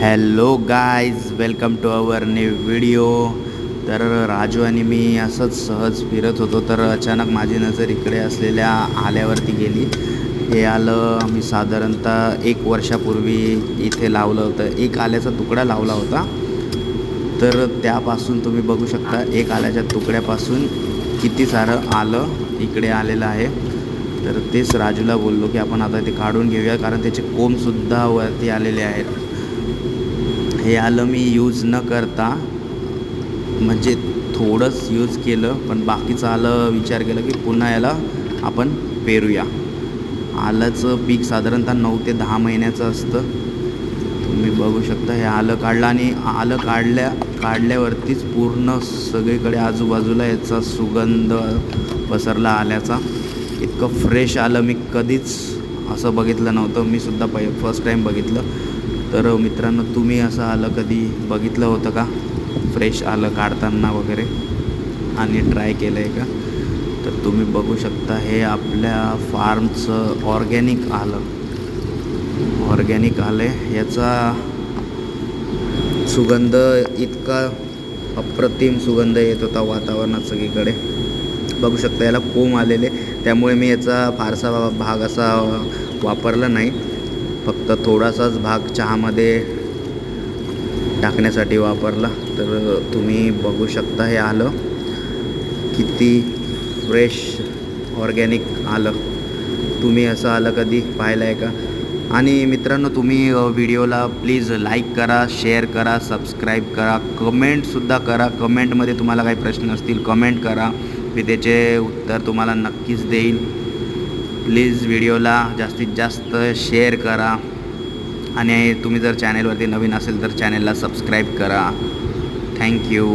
Hello guys, welcome to our new video. तर राजू आणि मी असंच सहज फिरत होतो तर अचानक माझी नजर इकडे असलेल्या आल्यावरती गेली. हे आलं मी साधारणतः 1 वर्षापूर्वी इथे लावलं होतं. एक आल्याचा तुकडा लावला होता. तर त्यापासून तुम्ही बघू शकता एक आल्याच्या तुकड्यापासून किती सारं आलं इकडे आलेलं आहे. तर तेच राजूला बोललो की आपण आता ते काढून घेऊया, कारण त्याचे कोंबसुद्धा वरती आलेले आहेत. हे आलं मी यूज न करता म्हणजे थोडंच यूज केलं, पण बाकीचं आलं विचार केला की पुन्हा याला आपण पेरूया. आलंचं पीक साधारणतः 9 ते 10 महिन्याचं असतं. तुम्ही बघू शकता हे आलं काढलं आणि आलं काढल्यावरतीच पूर्ण सगळीकडे आजूबाजूला याचा सुगंध पसरला आल्याचा. इतकं फ्रेश आलं मी कधीच असं बघितलं नव्हतं. मी सुद्धा फर्स्ट टाईम बघितलं. तर मित्रांनो, तुम्ही असं आलं कधी बघितलं होतं का, फ्रेश आलं काढताना वगैरे, आणि ट्राय केलं आहे का? तर तुम्ही बघू शकता हे आपल्या फार्मचं ऑर्गॅनिक आलं आहे. याचा सुगंध इतका अप्रतिम सुगंध येत होता वातावरणात सगळीकडे. बघू शकता याला कोंब आलेले, त्यामुळे मी याचा फारसा भाग असा वापरला नाही. फक्त थोडासाच भाग चहामध्ये टाकण्यासाठी वापरला. तर तुम्ही बघू शकता हे आलं किती फ्रेश ऑर्गॅनिक आलं. तुम्ही असं आलं कधी पाहिलं आहे का? आणि मित्रांनो, तुम्ही व्हिडिओला प्लीज लाईक करा, शेअर करा, सबस्क्राईब करा, कमेंटसुद्धा करा. कमेंटमध्ये तुम्हाला काही प्रश्न असतील कमेंट करा, मी त्याचे उत्तर तुम्हाला नक्कीच देईन. प्लीज व्हिडिओला जास्तीत जास्त शेअर करा, आणि तुम्ही जर चॅनेलवरती नवीन असेल तर चॅनेलला सबस्क्राईब करा. थँक्यू.